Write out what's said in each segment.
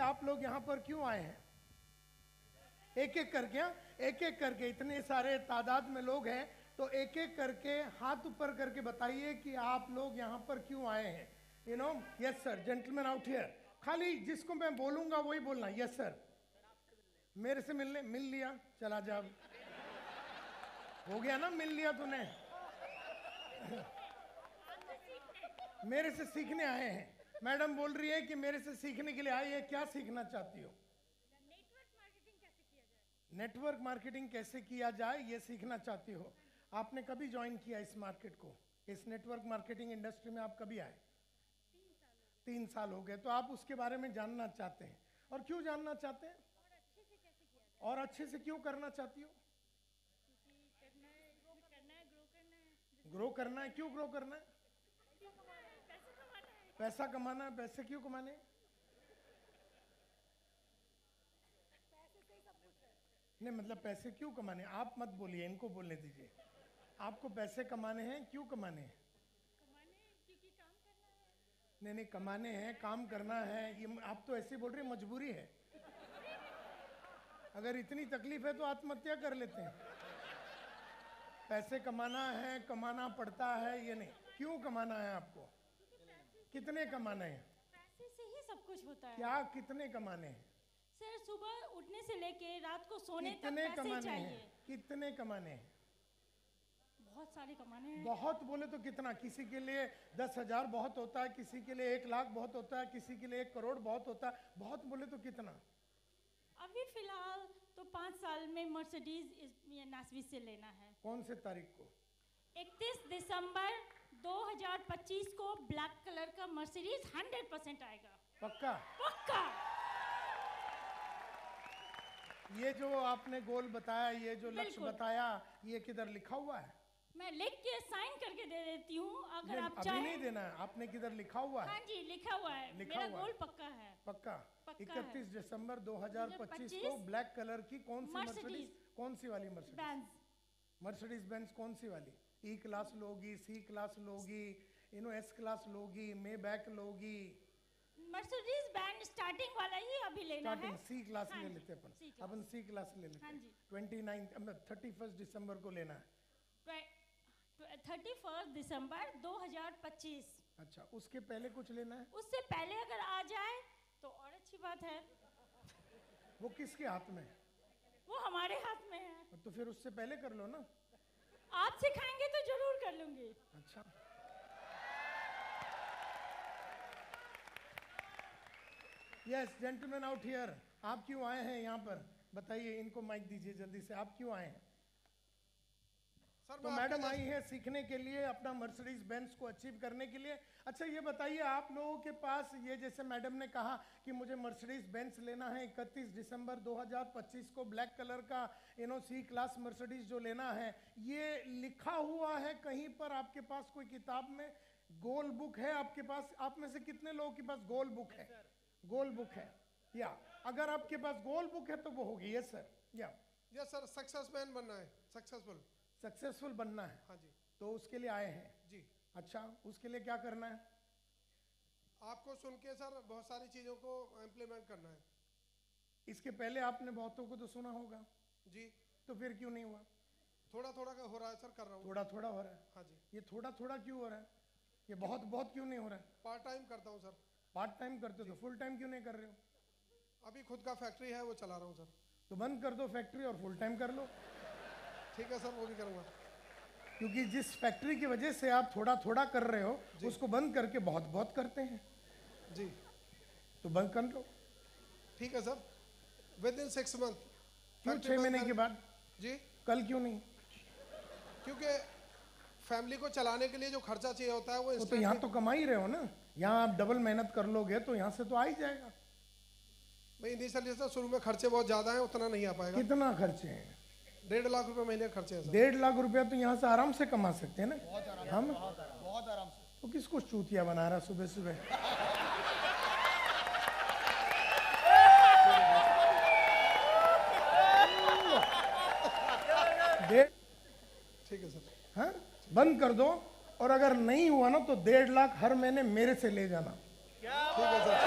आप लोग यहाँ पर क्यों आए हैं? एक एक करके, एक एक करके, इतने सारे तादाद में लोग हैं तो एक एक करके हाथ ऊपर करके बताइए कि आप लोग यहाँ पर क्यों आए हैं। You know, yes sir, gentleman out here. खाली जिसको मैं बोलूंगा वही बोलना। यस सर, मेरे से मिलने, मिल लिया, चला जा, हो गया ना, मिल लिया तूने। मेरे से सीखने आए हैं। मैडम बोल रही है कि मेरे से सीखने के लिए आई है। क्या सीखना चाहती हो? नेटवर्क मार्केटिंग कैसे किया जाए ये सीखना चाहती हो। आपने कभी ज्वाइन किया इस मार्केट को? इस नेटवर्क मार्केटिंग इंडस्ट्री में आप कभी आए? 3 साल हो गए। तो आप उसके बारे में जानना चाहते हैं। और क्यों जानना चाहते हैं? और अच्छे से क्यों करना चाहती हो? ग्रो करना है। क्यों ग्रो करना है? पैसा कमाना है। पैसे क्यों कमाने? नहीं, मतलब पैसे क्यों कमाने? आप मत बोलिए, इनको बोलने दीजिए। आपको पैसे कमाने हैं, क्यों कमाने हैं? क्योंकि काम करना है। नहीं, कमाने हैं, काम करना है। ये आप तो ऐसे बोल रहे हैं, मजबूरी है। अगर इतनी तकलीफ है तो आत्महत्या कर लेते हैं। पैसे कमाना है, कमाना पड़ता है, ये नहीं। क्यों कमाना है आपको? कितने कमाने हैं? पैसे से ही सब कुछ होता है। क्या कितने कमाने हैं? सर, सुबह उठने से लेके रात को सोने तक कितने पैसे कमाने चाहिए। हैं? कितने कमाने हैं? बहुत सारे कमाने हैं। बहुत बोले तो कितना? किसी के लिए 10,000 बहुत होता है, किसी के लिए 1 लाख बहुत होता है, किसी के लिए 1 करोड़ बहुत होता है। बहुत बोले तो कितना? अभी फिलहाल तो 5 साल में मर्सिडीज नासवी से लेना है। कौन से तारीख को? 31 दिसंबर 2025 को ब्लैक कलर का मर्सिडीज 100% आएगा। पक्का? पक्का। ये जो आपने गोल बताया, ये जो लक्ष्य बताया, ये किधर लिखा हुआ है? मैं लिख के साइन करके दे देती हूँ, अगर आप अभी चाहें। नहीं देना है, आपने किधर लिखा हुआ है? हाँ जी, लिखा हुआ है। मेरा गोल पक्का है। पक्का। पक्का 31 दिसंबर 2025 को ब्लैक कलर की कौन सी मर्सिडीज? कौन सी वाली मर्सिडीज? मर्सिडीज बेंज कौन सी वाली? ई क्लास लोगी, सी क्लास लोगी, एस क्लास लोगी, मे बैक लोगी? मर्सिडीज बैंड स्टार्टिंग वाला ही अभी लेना है। सी क्लास ले लेते अपन सी क्लास ले लेते हैं। 31 दिसंबर को लेना है। 31 दिसंबर 2025। अच्छा, उसके पहले कुछ लेना है? उससे पहले अगर आ जाए तो और अच्छी बात है। वो किसके हाथ में? वो हमारे हाथ में है। तो फिर उससे पहले कर लो ना। आप सिखाएंगे तो जरूर कर लूंगी। अच्छा, यस, जेंटलमैन आउट हियर। आप क्यों आए हैं यहाँ पर? बताइए, इनको माइक दीजिए जल्दी से। आप क्यों आए हैं? तो मैडम आई है सीखने के लिए, अपना मर्सिडीज बेंज को अचीव करने के लिए। अच्छा, ये बताइए, आप लोगों के पास ये, जैसे मैडम ने कहा कि मुझे मर्सिडीज बेंज लेना है 31 दिसंबर 2025 को, ब्लैक कलर का सी क्लास मर्सिडीज जो लेना है, ये लिखा हुआ है कहीं पर आपके पास कोई किताब में? गोल बुक है आपके पास? आप में से कितने लोगों के पास गोल बुक है? गोल बुक है? या अगर आपके पास गोल बुक है तो वो होगी। Yes sir. यस सर, सक्सेसमैन बनना है, सक्सेसफुल बनना है। हाँ जी। तो उसके लिए आए हैं जी। अच्छा, उसके लिए क्या करना है? आपको सुन के सर बहुत सारी चीजों को इम्प्लीमेंट करना है। इसके पहले आपने बहुतों को तो सुना होगा जी। तो फिर क्यों नहीं हुआ? थोड़ा थोड़ा हो रहा है सर, कर रहा हूँ। थोड़ा थोड़ा हो रहा है? हाँ जी। ये थोड़ा थोड़ा क्यों हो रहा है? ये बहुत बहुत क्यों नहीं हो रहा है? पार्ट टाइम करता हूँ सर। पार्ट टाइम करते हो तो फुल टाइम क्यों नहीं कर रहे हो? अभी खुद का फैक्ट्री है, वो चला रहा हूँ सर। तो बंद कर दो फैक्ट्री और फुल टाइम कर लो। ठीक है सर, वो भी करूँगा। क्योंकि जिस फैक्ट्री की वजह से आप थोड़ा थोड़ा कर रहे हो, उसको बंद करके बहुत बहुत करते हैं जी। तो बंद कर लो। ठीक है सर, विद इन 6 मंथ। क्यों 6 महीने के बाद? जी। कल क्यों नहीं? क्योंकि फैमिली को चलाने के लिए जो खर्चा चाहिए होता है वो तो यहाँ तो कमा ही रहे हो ना। यहाँ आप डबल मेहनत कर लोगे तो यहाँ से तो आ ही जाएगा। भाई इनिशियली सर शुरू में खर्चे बहुत ज्यादा हैं, उतना नहीं आ पाएगा। कितना खर्चे हैं? 1.5 लाख रुपए महीने खर्चे हैं सर। 1.5 लाख रुपया तो यहाँ से आराम से कमा सकते हैं ना। हम बहुत आराम से। तो किसको चूतिया बना रहा सुबह सुबह? ठीक है सर। हाँ, बंद कर दो। और अगर नहीं हुआ ना तो 1.5 लाख हर महीने मेरे से ले जाना। ठीक है सर।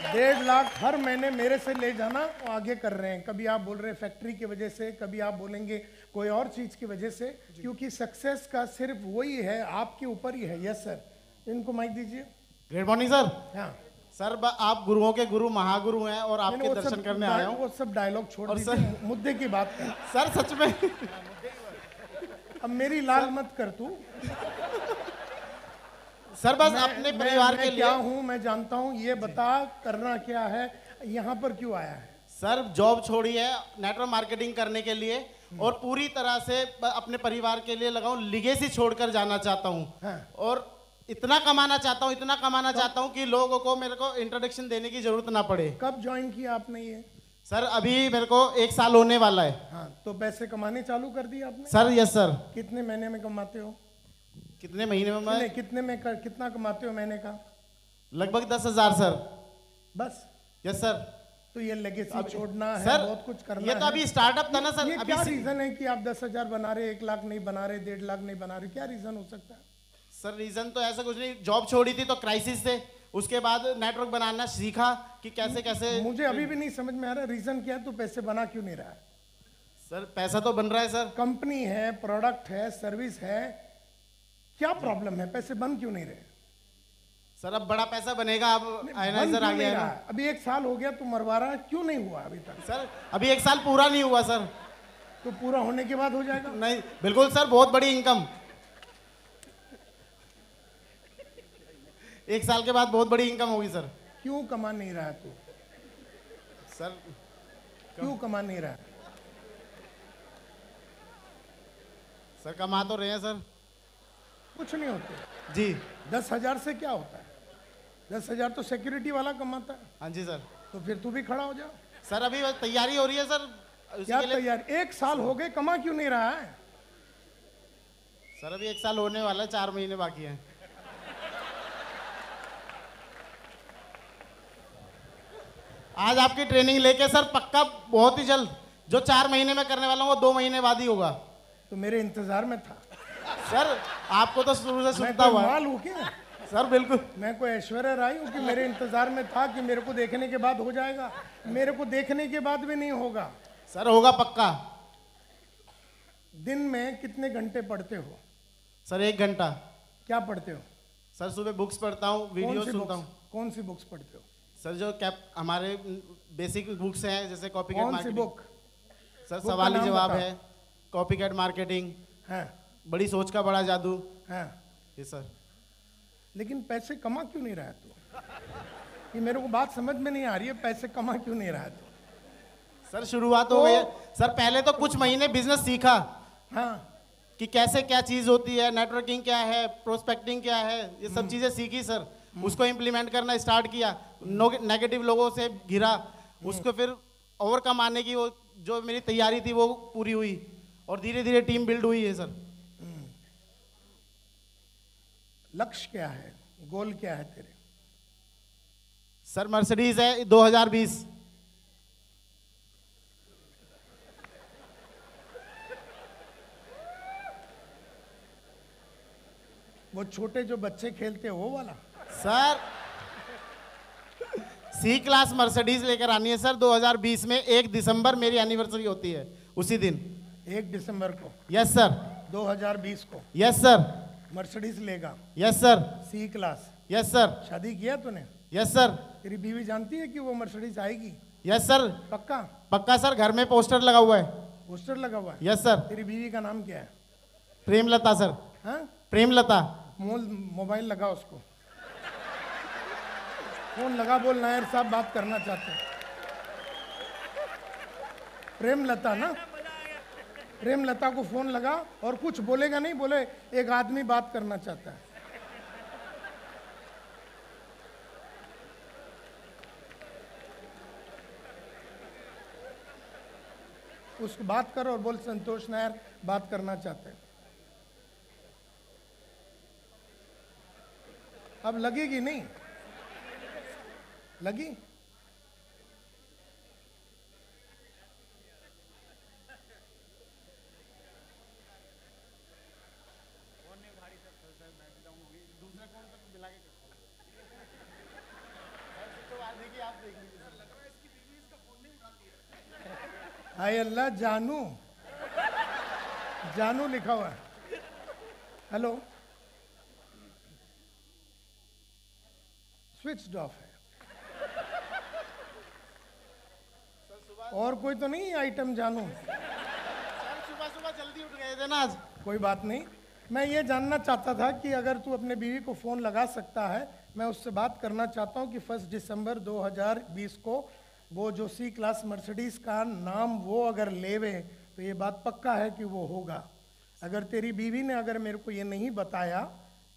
1.5 लाख हर महीने मेरे से ले जाना और आगे कर रहे हैं। कभी आप बोल रहे हैं फैक्ट्री की वजह से, कभी आप बोलेंगे कोई और चीज की वजह से, क्योंकि सक्सेस का सिर्फ वही है, आपके ऊपर ही है। यस सर, इनको माइक दीजिए। Good morning sir. हाँ सर आप गुरुओं के गुरु महागुरु हैं और आपके वो दर्शन सब करने आया हूँ। वो सब डायलॉग छोड़ और दीजिए, मुद्दे की बात कर। सर सच में अब मेरी लाल मत कर तू। सर बस अपने परिवार के क्या लिए। हूँ मैं जानता हूँ, ये बता करना क्या है, यहाँ पर क्यों आया है? सर जॉब छोड़ी है नेटवर्क मार्केटिंग करने के लिए और पूरी तरह से अपने परिवार के लिए लगाऊं, लिगेसी छोड़कर जाना चाहता हूँ। हाँ। और इतना कमाना चाहता हूँ कि लोगों को मेरे को इंट्रोडक्शन देने की जरूरत ना पड़े। कब ज्वाइन किया आपने ये? सर अभी मेरे को 1 साल होने वाला है। हाँ, तो पैसे कमाने चालू कर दिए आपने? Sir yes sir. कितने महीने में कमाते हो? कितने महीने में मैं? कितना कमाते हो महीने का? लगभग 10,000 सर। बस? Yes sir. तो ये लेगेसी छोड़ना है, सर बहुत कुछ करना ये तो अभी स्टार्टअप था ना सर। ये अभी क्या रीजन है कि आप 10,000 बना रहे, 1 लाख नहीं बना रहे, 1.5 लाख नहीं बना रहे? क्या रीजन हो सकता है? सर रीजन तो ऐसा कुछ नहीं, जॉब छोड़ी थी तो क्राइसिस से, उसके बाद नेटवर्क बनाना सीखा कि कैसे कैसे। मुझे अभी भी नहीं समझ में आ रहा रीजन क्या है, तो पैसे बना क्यों नहीं रहा है? सर पैसा तो बन रहा है सर। कंपनी है, प्रोडक्ट है, सर्विस है, क्या प्रॉब्लम है? पैसे बन क्यों नहीं रहे? सर अब बड़ा पैसा बनेगा, अब बन आयनाइजर क्यों आ नहीं गया है रहा ना। है? अभी 1 साल हो गया, तू मरवा रहा है, क्यों नहीं हुआ अभी तक? सर अभी 1 साल पूरा नहीं हुआ सर। तो पूरा होने के बाद हो जाएगा? नहीं बिल्कुल सर, बहुत बड़ी इनकम 1 साल के बाद बहुत बड़ी इनकम होगी सर। क्यों कमा नहीं रहा है तू? सर क्यों कमा नहीं रहा है? सर कमा तो रहे हैं सर। कुछ नहीं होते जी 10,000 से क्या होता है? 10,000 तो सिक्योरिटी वाला कमाता है। हाँ जी सर। तो फिर तू भी खड़ा हो जा। सर अभी बस तैयारी हो रही है सर उसी क्या के लिए। तैयार? 1 साल हो गए, कमा क्यों नहीं रहा है? सर अभी 1 साल होने वाला है, 4 महीने बाकी हैं। आज आपकी ट्रेनिंग लेके सर पक्का बहुत ही जल्द, जो 4 महीने में करने वाला हूँ वो 2 महीने बाद ही होगा। तो मेरे इंतजार में था। सर आपको तो शुरू से मैं सुनता कोई हुआ है। माल हूँ क्या? सर बिल्कुल। मैं कोई ऐश्वर्या राय हूँ कि मेरे इंतजार में था कि मेरे को देखने के बाद हो जाएगा? मेरे को देखने के बाद भी नहीं होगा। सर होगा पक्का। दिन में कितने घंटे पढ़ते हो? सर 1 घंटा। क्या पढ़ते हो? सर सुबह बुक्स पढ़ता हूँ, वीडियो सुनता हूँ। कौन सी बुक्स पढ़ते हो? सर जो कैप हमारे बेसिक बुक्स हैं जैसे कॉपी कैट कौन सी मार्केटिंग। बुक? सर बुक का सवाल ही नाम जवाब बता। है, कॉपी कैट मार्केटिंग, हाँ बड़ी सोच का बड़ा जादू। हाँ। ये सर। लेकिन पैसे कमा क्यों नहीं रहा है तू? ये मेरे को बात समझ में नहीं आ रही है, पैसे कमा क्यों नहीं रहा है तू? सर शुरुआत हो गई है सर। पहले तो कुछ महीने बिजनेस सीखा हाँ कि कैसे क्या चीज होती है, नेटवर्किंग क्या है, प्रोस्पेक्टिंग क्या है, ये सब चीजें सीखी सर। उसको इम्प्लीमेंट करना स्टार्ट किया, नेगेटिव लोगों से घिरा, उसको फिर ओवरकम आने की वो जो मेरी तैयारी थी वो पूरी हुई और धीरे धीरे टीम बिल्ड हुई है सर। लक्ष्य क्या है, गोल क्या है तेरे? सर मर्सिडीज है 2020। वो छोटे जो बच्चे खेलते हैं वो वाला? सर सी क्लास मर्सिडीज लेकर आनी है सर 2020 में। 1 दिसंबर मेरी एनिवर्सरी होती है उसी दिन। 1 दिसंबर को यस सर। 2020 को यस सर। मर्सिडीज लेगा? Yes sir. C class? Yes sir. शादी किया तूने? Yes sir. तेरी बीवी जानती है कि वो मर्सिडीज आएगी? Yes sir. पक्का? पक्का सर, घर में पोस्टर लगा हुआ है। पोस्टर लगा हुआ है? Yes sir. तेरी बीवी का नाम क्या है? प्रेमलता सर। हाँ? प्रेमलता। मोबाइल लगा उसको, फोन लगा, बोल नायर साहब बात करना चाहते हैं। प्रेमलता ना? प्रेमलता को फोन लगा और कुछ बोलेगा नहीं, बोले एक आदमी बात करना चाहता है। उसको बात करो और बोल संतोष नायर बात करना चाहते हैं। अब लगेगी नहीं? लगी? हाय अल्लाह, जानू जानू लिखा हुआ है। हेलो, स्विच ऑफ है। और कोई तो नहीं आइटम जानू? सुबह सुबह जल्दी उठ गए थे ना आज। कोई बात नहीं, मैं ये जानना चाहता था कि अगर तू अपने बीवी को फ़ोन लगा सकता है, मैं उससे बात करना चाहता हूँ कि 1 दिसंबर 2020 को वो जो सी क्लास मर्सिडीज़ का नाम वो अगर लेवे तो ये बात पक्का है कि वो होगा। अगर तेरी बीवी ने अगर मेरे को ये नहीं बताया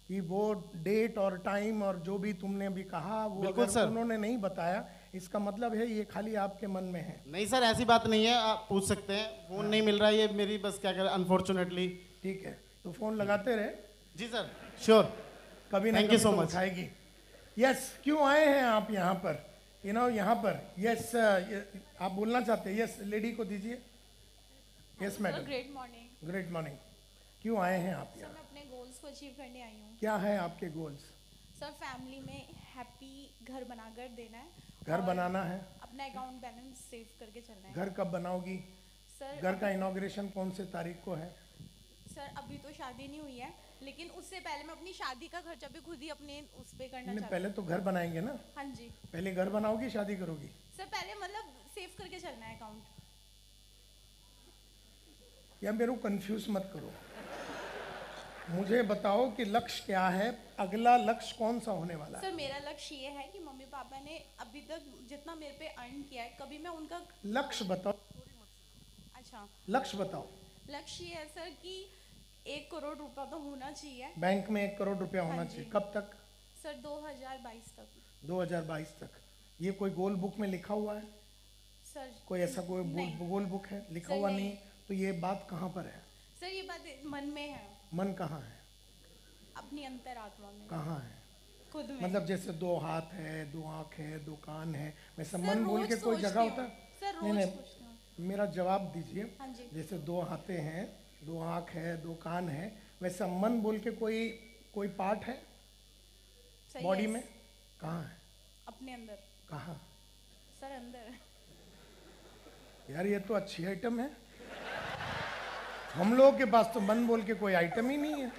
कि वो डेट और टाइम और जो भी तुमने अभी कहा वो बिल्कुल अगर सर। उन्होंने नहीं बताया, इसका मतलब है ये खाली आपके मन में है। नहीं सर, ऐसी बात नहीं है, आप पूछ सकते हैं। फोन नहीं मिल रहा है, ये मेरी बस क्या करें, अनफॉर्चुनेटली। ठीक है, तो फ़ोन लगाते रहे, जी सर, श्योर। कभी ना Thank कभी you so तो much. उठाएगी। यस, क्यों आए हैं आप यहाँ पर? यहाँ पर यस, आप बोलना चाहते हैं? यस, लेडी को दीजिए। Yes madam, great morning. Great morning. क्यों आए हैं आप सर यहाँ? मैं अपने गोल्स को अचीव करने आई हूँ। क्या है आपके गोल्स? सर फैमिली में हैप्पी घर बनाकर देना है। घर और बनाना है। अपना अकाउंट बैलेंस सेव करके चलना है। घर कब बनाओगी? सर घर का इनॉग्रेशन कौन से तारीख को है? सर अभी तो शादी नहीं हुई है, लेकिन उससे पहले मैं अपनी शादी का खर्चा भी खुद ही अपने उस पे करना नहीं, चाहती पहले तो घर बनाएंगे ना। हूँ। हाँ जी पहले घर बनाओगी, शादी करोगी? सर, पहले मतलब सेव करके चलना है अकाउंट। या मेरे को कंफ्यूज मत करो, मुझे बताओ कि लक्ष्य क्या है, अगला लक्ष्य कौन सा होने वाला है? सर मेरा लक्ष्य ये है कि मम्मी पापा ने अभी तक जितना मेरे पे अर्न किया है, कभी मैं उनका लक्ष्य बताओ, अच्छा लक्ष्य बताओ। लक्ष्य ये है सर कि 1 करोड़ रुपया तो होना चाहिए बैंक में 1 करोड़ रुपया होना हाँ चाहिए। जी। कब तक? सर 2022 तक। 2022 तक। ये कोई गोल बुक में लिखा हुआ है? सर कोई ऐसा कोई नहीं। गोल बुक है लिखा सर, हुआ? नहीं। नहीं। तो ये बात कहाँ पर है? सर ये बात मन में है, मन कहाँ है? अपनी अंतरात्मा में, कहाँ है? खुद में। मतलब जैसे 2 हाथ है, 2 आँख है, 2 कान है, वैसा सर, मन बोल रोज के कोई सोचती जगह हूँ। होता है? सर नहीं, रोज नहीं, सोचती हूँ। मेरा जवाब दीजिए। हाँ जी। जैसे 2 हाथे हैं, 2 आँख है, 2 कान है, वैसा मन बोल के कोई पार्ट है सर, बॉडी yes, में? कहाँ है? अपने अंदर। कहाँ? सर अंदर। यार ये तो अच्छी आइटम है। हम लोगों के पास तो मन बोल के कोई आइटम ही नहीं है।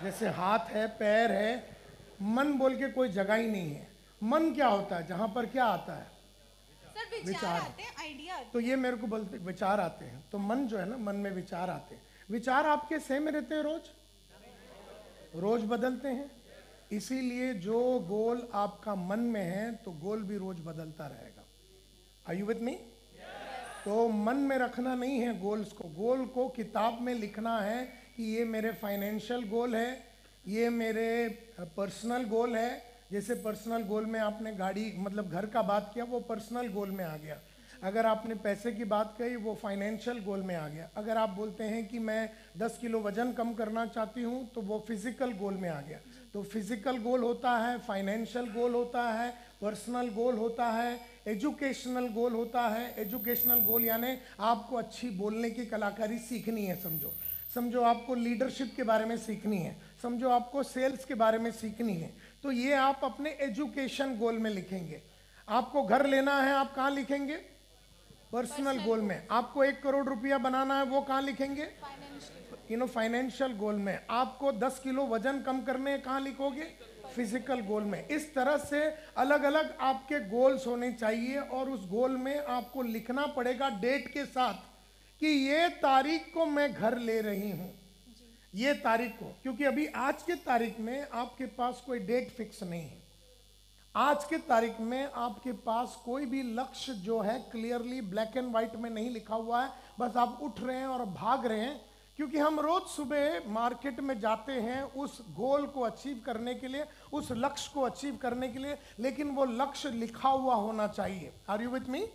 जैसे हाथ है, पैर है, मन बोल के कोई जगह ही नहीं है। मन क्या होता है? जहाँ पर क्या आता है? सर विचार विचार। आते हैं, आइडिया आते तो ये मेरे को बोलते विचार आते हैं, तो मन जो है ना, मन में विचार आते हैं। विचार आपके सेम रहते हैं? रोज बदलते हैं। इसीलिए जो गोल आपका मन में है तो गोल भी रोज बदलता रहेगा। Are you with me? तो मन में रखना नहीं है गोल्स को, गोल को किताब में लिखना है कि ये मेरे फाइनेंशियल गोल है, ये मेरे पर्सनल गोल है। जैसे पर्सनल गोल में आपने गाड़ी मतलब घर का बात किया, वो पर्सनल गोल में आ गया। अगर आपने पैसे की बात कही, वो फाइनेंशियल गोल में आ गया। अगर आप बोलते हैं कि मैं 10 किलो वजन कम करना चाहती हूँ, तो वो फिजिकल गोल में आ गया। तो फिजिकल गोल होता है, फाइनेंशियल गोल होता है, पर्सनल गोल होता है, एजुकेशनल गोल होता है। एजुकेशनल गोल यानी आपको अच्छी बोलने की कलाकारी सीखनी है, समझो आपको लीडरशिप के बारे में सीखनी है, समझो आपको सेल्स के बारे में सीखनी है, तो ये आप अपने एजुकेशन गोल में लिखेंगे। आपको घर लेना है, आप कहाँ लिखेंगे? पर्सनल गोल में। आपको 1 करोड़ रुपया बनाना है, वो कहाँ लिखेंगे? फाइनेंशियल। फाइनेंशियल गोल में। आपको 10 किलो वजन कम करने हैं, कहाँ लिखोगे? फिजिकल गोल में। इस तरह से अलग अलग आपके गोल्स होने चाहिए, और उस गोल में आपको लिखना पड़ेगा डेट के साथ कि ये तारीख को मैं घर ले रही हूँ, ये तारीख को। क्योंकि अभी आज के तारीख में आपके पास कोई डेट फिक्स नहीं है। आज के तारीख में आपके पास कोई भी लक्ष्य जो है क्लियरली ब्लैक एंड व्हाइट में नहीं लिखा हुआ है। बस आप उठ रहे हैं और भाग रहे हैं, क्योंकि हम रोज सुबह मार्केट में जाते हैं उस गोल को अचीव करने के लिए, उस लक्ष्य को अचीव करने के लिए, लेकिन वो लक्ष्य लिखा हुआ होना चाहिए। Are you with me?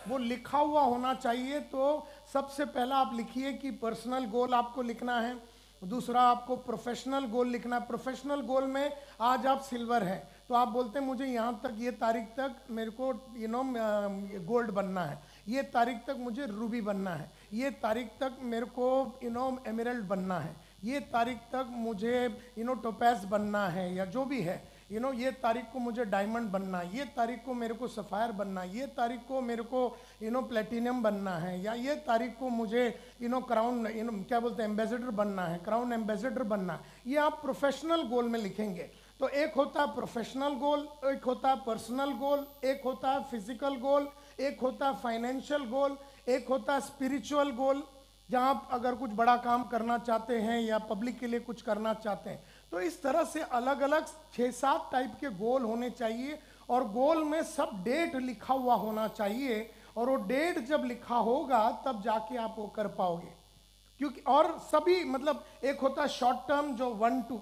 वो लिखा हुआ होना चाहिए। तो सबसे पहला आप लिखिए कि पर्सनल गोल आपको लिखना है। दूसरा, आपको प्रोफेशनल गोल लिखना है। प्रोफेशनल गोल में आज आप सिल्वर हैं, तो आप बोलते हैं मुझे यहाँ तक, ये तारीख तक मेरे को गोल्ड बनना है, ये तारीख तक मुझे रूबी बनना है, ये तारीख तक मेरे को एमराल्ड बनना है, ये तारीख तक मुझे टोपैज बनना है, या जो भी है, ये तारीख को मुझे डायमंड बनना है, ये तारीख को मेरे को सफ़ायर बनना है, ये तारीख को मेरे को प्लेटिनम बनना है, या ये तारीख को मुझे क्राउन क्या बोलते हैं एम्बेसडर बनना है, क्राउन एम्बेसडर बनना है। ये आप प्रोफेशनल गोल में लिखेंगे। तो एक होता है प्रोफेशनल गोल, एक होता है पर्सनल गोल, एक होता है फिजिकल गोल, एक होता है फाइनेंशियल गोल, एक होता है स्पिरिचुअल गोल, जहाँ आप अगर कुछ बड़ा काम करना चाहते हैं या पब्लिक के लिए कुछ करना चाहते हैं। तो इस तरह से अलग अलग 6-7 टाइप के गोल होने चाहिए, और गोल में सब डेट लिखा हुआ होना चाहिए, और वो डेट जब लिखा होगा तब जाके आप वो कर पाओगे। क्योंकि और सभी मतलब एक होता है शॉर्ट टर्म जो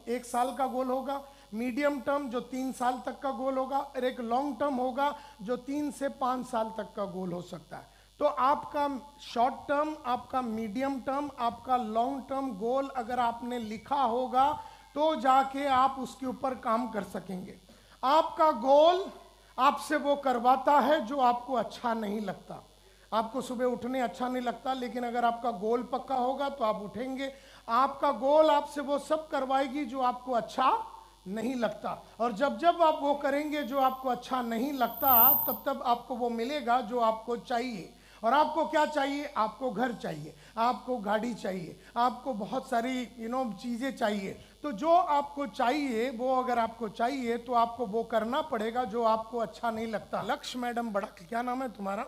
1 साल का गोल होगा, मीडियम टर्म जो 3 साल तक का गोल होगा, और एक लॉन्ग टर्म होगा जो 3 से 5 साल तक का गोल हो सकता है। तो आपका शॉर्ट टर्म, आपका मीडियम टर्म, आपका लॉन्ग टर्म गोल अगर आपने लिखा होगा तो जाके आप उसके ऊपर काम कर सकेंगे। आपका गोल आपसे वो करवाता है जो आपको अच्छा नहीं लगता। आपको सुबह उठने अच्छा नहीं लगता, लेकिन अगर आपका गोल पक्का होगा तो आप उठेंगे। आपका गोल आपसे वो सब करवाएगी जो आपको अच्छा नहीं लगता, और जब जब आप वो करेंगे जो आपको अच्छा नहीं लगता, तब तब आपको वो मिलेगा जो आपको चाहिए। और आपको क्या चाहिए? आपको घर चाहिए, आपको गाड़ी चाहिए, आपको बहुत सारी चीज़ें चाहिए। तो जो आपको चाहिए वो अगर आपको चाहिए तो आपको वो करना पड़ेगा जो आपको अच्छा नहीं लगता। लक्ष्य मैडम बड़ा, क्या नाम है तुम्हारा?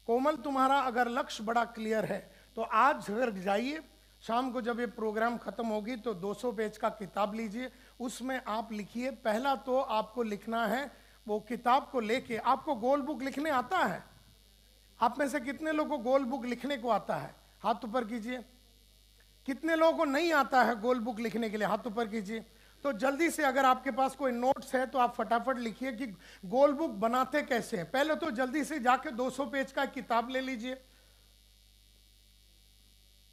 कोमल, तुम्हारा अगर लक्ष्य बड़ा क्लियर है तो आज घर जाइए, शाम को जब ये प्रोग्राम खत्म होगी तो 200 पेज का किताब लीजिए, उसमें आप लिखिए। पहला तो आपको लिखना है, वो किताब को लेके आपको गोल बुक लिखने आता है? आप में से कितने लोगों को गोल बुक लिखने को आता है? हाथ ऊपर कीजिए। कितने लोगों को नहीं आता है गोल बुक लिखने के लिए? हाथ ऊपर कीजिए। तो जल्दी से अगर आपके पास कोई नोट्स है तो आप फटाफट लिखिए कि गोल बुक बनाते कैसे हैं। पहले तो जल्दी से जाके 200 पेज का किताब ले लीजिए।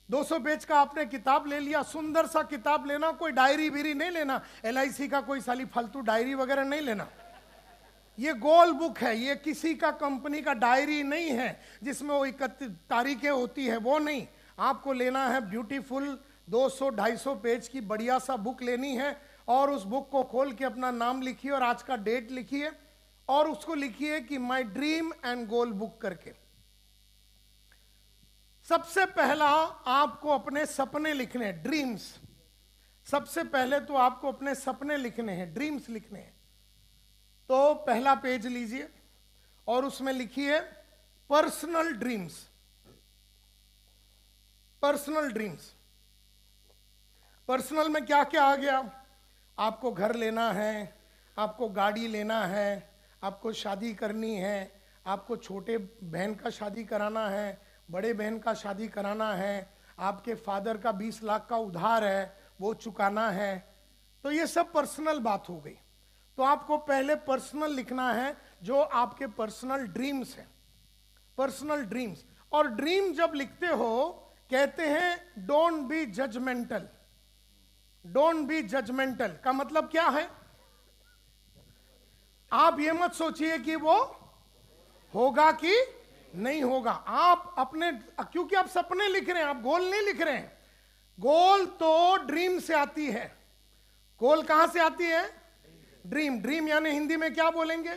200 पेज का आपने किताब ले लिया, सुंदर सा किताब लेना, कोई डायरी बीरी नहीं लेना, LIC का कोई साली फालतू डायरी वगैरह नहीं लेना। ये गोल बुक है, ये किसी का कंपनी का डायरी नहीं है जिसमें वो 31 तारीखें होती है, वो नहीं। आपको लेना है ब्यूटीफुल 200-250 पेज की बढ़िया सा बुक लेनी है, और उस बुक को खोल के अपना नाम लिखिए और आज का डेट लिखिए, और उसको लिखिए कि my dream and goal book करके। सबसे पहला आपको अपने सपने लिखने हैं, ड्रीम्स। सबसे पहले तो आपको अपने सपने लिखने हैं, ड्रीम्स लिखने हैं। तो पहला पेज लीजिए और उसमें लिखिए personal dreams. Personal dreams, personal में क्या क्या आ गया? आपको घर लेना है, आपको गाड़ी लेना है, आपको शादी करनी है, आपको छोटे बहन का शादी कराना है, बड़े बहन का शादी कराना है, आपके फादर का 20 लाख का उधार है वो चुकाना है। तो ये सब पर्सनल बात हो गई। तो आपको पहले पर्सनल लिखना है जो आपके पर्सनल ड्रीम्स हैं, पर्सनल ड्रीम्स। और ड्रीम जब लिखते हो कहते हैं don't be judgemental. Don't be judgemental का मतलब क्या है? आप ये मत सोचिए कि वो होगा कि नहीं होगा। आप अपने, क्योंकि आप सपने लिख रहे हैं, आप गोल नहीं लिख रहे हैं। गोल तो ड्रीम से आती है। गोल कहां से आती है? ड्रीम। ड्रीम यानी हिंदी में क्या बोलेंगे?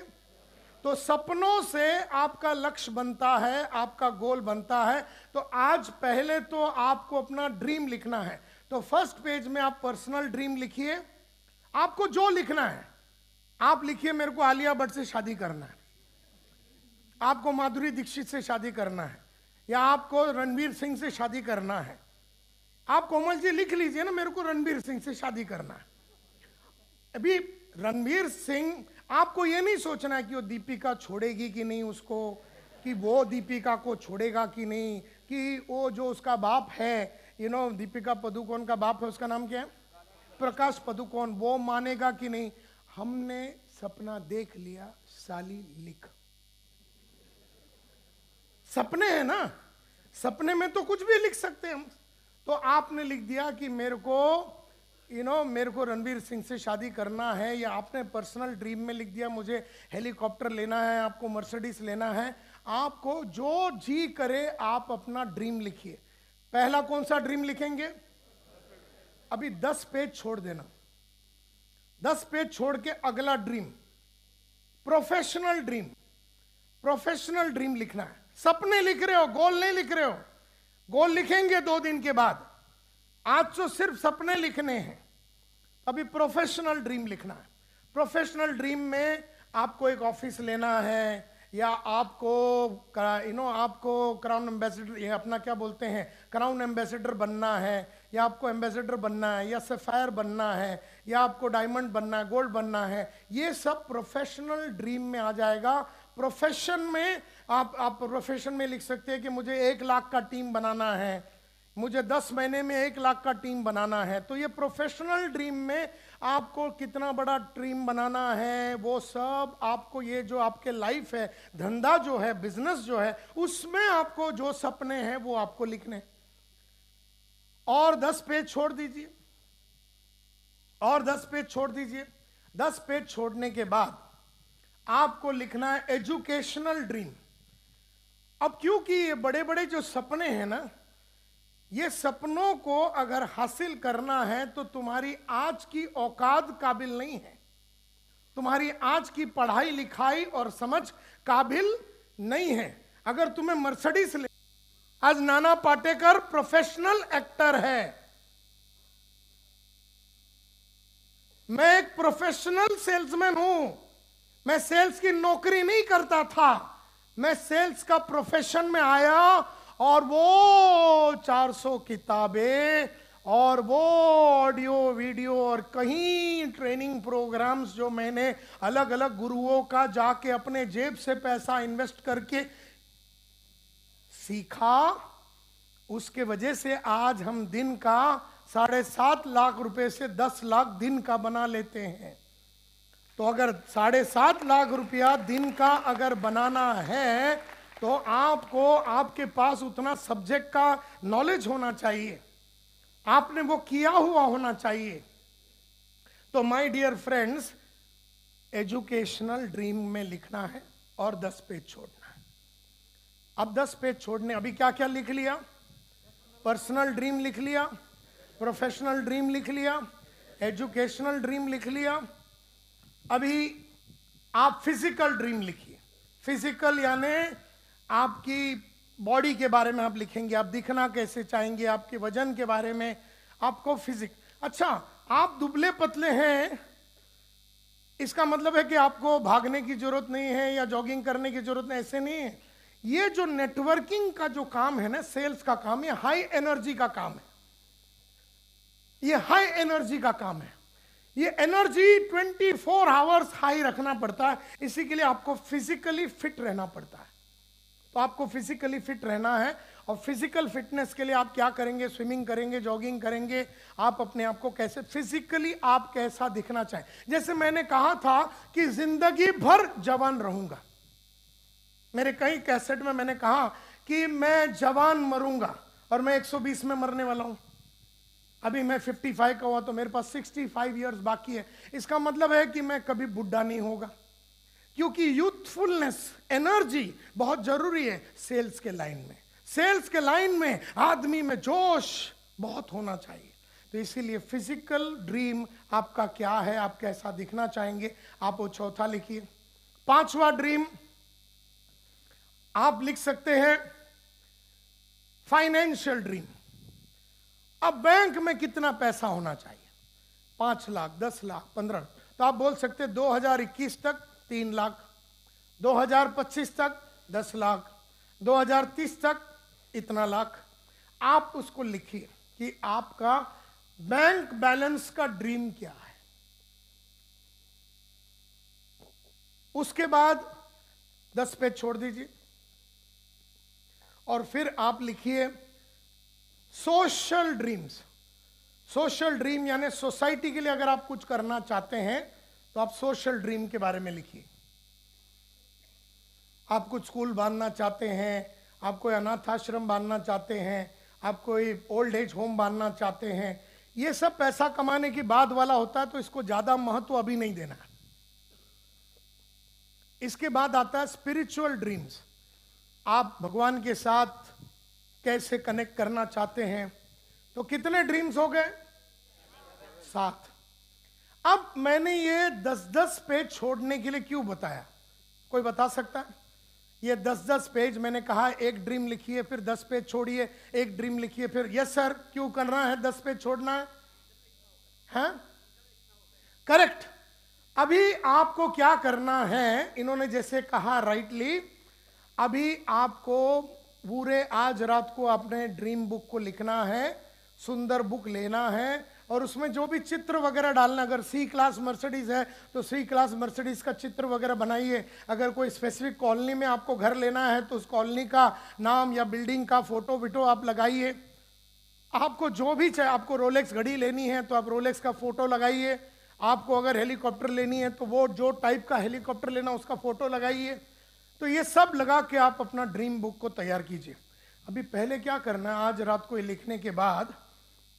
तो सपनों से आपका लक्ष्य बनता है, आपका गोल बनता है। तो आज पहले तो आपको अपना ड्रीम लिखना है। तो फर्स्ट पेज में आप पर्सनल ड्रीम लिखिए। आपको जो लिखना है आप लिखिए। मेरे को आलिया भट्ट से शादी करना है, आपको माधुरी दीक्षित से शादी करना है, या आपको रणवीर सिंह से शादी करना है। आप कोमल जी लिख लीजिए ना, मेरे को रणवीर सिंह से शादी करना है। अभी रणवीर सिंह, आपको ये नहीं सोचना है कि वो दीपिका छोड़ेगी कि नहीं उसको, कि वो दीपिका को छोड़ेगा कि नहीं, कि वो जो उसका बाप है, दीपिका पदुकोण का बाप है, उसका नाम क्या है? प्रकाश पदुकोण, वो मानेगा कि नहीं। हमने सपना देख लिया, साली लिख। सपने हैं ना, सपने में तो कुछ भी लिख सकते हैं हम। तो आपने लिख दिया कि मेरे को रणवीर सिंह से शादी करना है, या आपने पर्सनल ड्रीम में लिख दिया मुझे हेलीकॉप्टर लेना है, आपको मर्सिडीज लेना है। आपको जो जी करे आप अपना ड्रीम लिखिए। पहला कौन सा ड्रीम लिखेंगे? अभी 10 पेज छोड़ देना, 10 पेज छोड़ के अगला dream, professional dream. Professional dream लिखना है। सपने लिख रहे हो, गोल नहीं लिख रहे हो। गोल लिखेंगे 2 दिन के बाद, आज तो सिर्फ सपने लिखने हैं। अभी प्रोफेशनल ड्रीम लिखना है। प्रोफेशनल ड्रीम में आपको एक ऑफिस लेना है, या आपको आपको क्राउन एम्बेसडर, ये अपना क्या बोलते हैं, क्राउन एम्बेसडर बनना है, या आपको एम्बेसडर बनना है, या सफायर बनना है, या आपको डायमंड बनना है, गोल्ड बनना है। ये सब प्रोफेशनल ड्रीम में आ जाएगा। प्रोफेशन में आप प्रोफेशन में लिख सकते हैं कि मुझे 1 लाख का टीम बनाना है, मुझे 10 महीने में 1 लाख का टीम बनाना है। तो ये प्रोफेशनल ड्रीम में आपको कितना बड़ा टीम बनाना है, वो सब आपको, ये जो आपके लाइफ है, धंधा जो है, बिजनेस जो है, उसमें आपको जो सपने हैं वो आपको लिखने। और 10 पेज छोड़ दीजिए, और 10 पेज छोड़ दीजिए। 10 पेज छोड़ने के बाद आपको लिखना है एजुकेशनल ड्रीम। अब क्योंकि ये बड़े बड़े जो सपने हैं ना, ये सपनों को अगर हासिल करना है तो तुम्हारी आज की औकात काबिल नहीं है, तुम्हारी आज की पढ़ाई लिखाई और समझ काबिल नहीं है। अगर तुम्हें मर्सिडीज ले, आज नाना पाटेकर प्रोफेशनल एक्टर है, मैं एक प्रोफेशनल सेल्समैन हूं। मैं सेल्स की नौकरी नहीं करता था, मैं सेल्स का प्रोफेशन में आया, और वो 400 किताबें और वो ऑडियो वीडियो और कहीं ट्रेनिंग प्रोग्राम्स जो मैंने अलग अलग गुरुओं का जाके अपने जेब से पैसा इन्वेस्ट करके सीखा, उसके वजह से आज हम दिन का 7.5 लाख रुपए से 10 लाख दिन का बना लेते हैं। तो अगर 7.5 लाख रुपया दिन का अगर बनाना है तो आपको, आपके पास उतना सब्जेक्ट का नॉलेज होना चाहिए, आपने वो किया हुआ होना चाहिए। तो my dear friends, educational dream में लिखना है और 10 पेज छोड़ना है। अब 10 पेज छोड़ने, अभी क्या क्या लिख लिया? पर्सनल ड्रीम लिख लिया, प्रोफेशनल ड्रीम लिख लिया, एजुकेशनल ड्रीम लिख लिया। अभी आप फिजिकल ड्रीम लिखिए। फिजिकल यानी आपकी बॉडी के बारे में आप लिखेंगे, आप दिखना कैसे चाहेंगे, आपके वजन के बारे में, आपको फिजिक। अच्छा, आप दुबले पतले हैं, इसका मतलब है कि आपको भागने की जरूरत नहीं है या जॉगिंग करने की जरूरत नहीं, ऐसे नहीं है। ये जो नेटवर्किंग का जो काम है ना, सेल्स का काम, ये हाई एनर्जी का काम है, ये हाई एनर्जी का काम है। ये एनर्जी 24 आवर्स हाई रखना पड़ता है, इसी के लिए आपको फिजिकली फिट रहना पड़ता है। तो आपको फिजिकली फिट रहना है, और फिजिकल फिटनेस के लिए आप क्या करेंगे? स्विमिंग करेंगे, जॉगिंग करेंगे। आप अपने आप को कैसे फिजिकली, आप कैसा दिखना चाहें। जैसे मैंने कहा था कि जिंदगी भर जवान रहूंगा, मेरे कई कैसेट में मैंने कहा कि मैं जवान मरूंगा, और मैं 120 में मरने वाला हूं। अभी मैं 55 का हुआ, तो मेरे पास 65 इयर्स बाकी है। इसका मतलब है कि मैं कभी बुढ़ा नहीं होगा, क्योंकि यूथफुलनेस, एनर्जी बहुत जरूरी है सेल्स के लाइन में। सेल्स के लाइन में आदमी में जोश बहुत होना चाहिए। तो इसीलिए फिजिकल ड्रीम आपका क्या है, आप कैसा दिखना चाहेंगे, आप वो चौथा लिखिए। 5वां ड्रीम आप लिख सकते हैं फाइनेंशियल ड्रीम। अब बैंक में कितना पैसा होना चाहिए? 5 लाख, 10 लाख, 15। तो आप बोल सकते हैं 2021 तक 3 लाख, 2025 तक 10 लाख, 2030 तक इतना लाख। आप उसको लिखिए कि आपका बैंक बैलेंस का ड्रीम क्या है। उसके बाद 10 पेज छोड़ दीजिए, और फिर आप लिखिए सोशल ड्रीम्स। सोशल ड्रीम यानी सोसाइटी के लिए अगर आप कुछ करना चाहते हैं तो आप सोशल ड्रीम के बारे में लिखिए। आप कुछ स्कूल बांधना चाहते हैं, आप कोई अनाथ आश्रम बांधना चाहते हैं, आप कोई ओल्ड एज होम बांधना चाहते हैं। ये सब पैसा कमाने की बाद वाला होता है, तो इसको ज्यादा महत्व अभी नहीं देना। इसके बाद आता है स्पिरिचुअल ड्रीम्स। आप भगवान के साथ कैसे कनेक्ट करना चाहते हैं। तो कितने ड्रीम्स हो गए? 7। अब मैंने ये 10-10 पेज छोड़ने के लिए क्यों बताया, कोई बता सकता है? ये 10-10 पेज मैंने कहा एक ड्रीम लिखिए, फिर 10 पेज छोड़िए, एक ड्रीम लिखिए, फिर यस सर क्यों करना है, 10 पेज छोड़ना है? हाँ करेक्ट। अभी आपको क्या करना है, इन्होंने जैसे कहा राइटली, अभी आपको पूरे आज रात को अपने ड्रीम बुक को लिखना है, सुंदर बुक लेना है और उसमें जो भी चित्र वगैरह डालना, अगर सी क्लास मर्सिडीज है तो सी क्लास मर्सिडीज का चित्र वगैरह बनाइए, अगर कोई स्पेसिफिक कॉलोनी में आपको घर लेना है तो उस कॉलोनी का नाम या बिल्डिंग का फोटो विटो आप लगाइए। आपको जो भी चाहे, आपको रोलेक्स घड़ी लेनी है तो आप रोलेक्स का फोटो लगाइए, आपको अगर हेलीकॉप्टर लेनी है तो वो जो टाइप का हेलीकॉप्टर लेना उसका फोटो लगाइए। तो ये सब लगा के आप अपना ड्रीम बुक को तैयार कीजिए। अभी पहले क्या करना है, आज रात को ये लिखने के बाद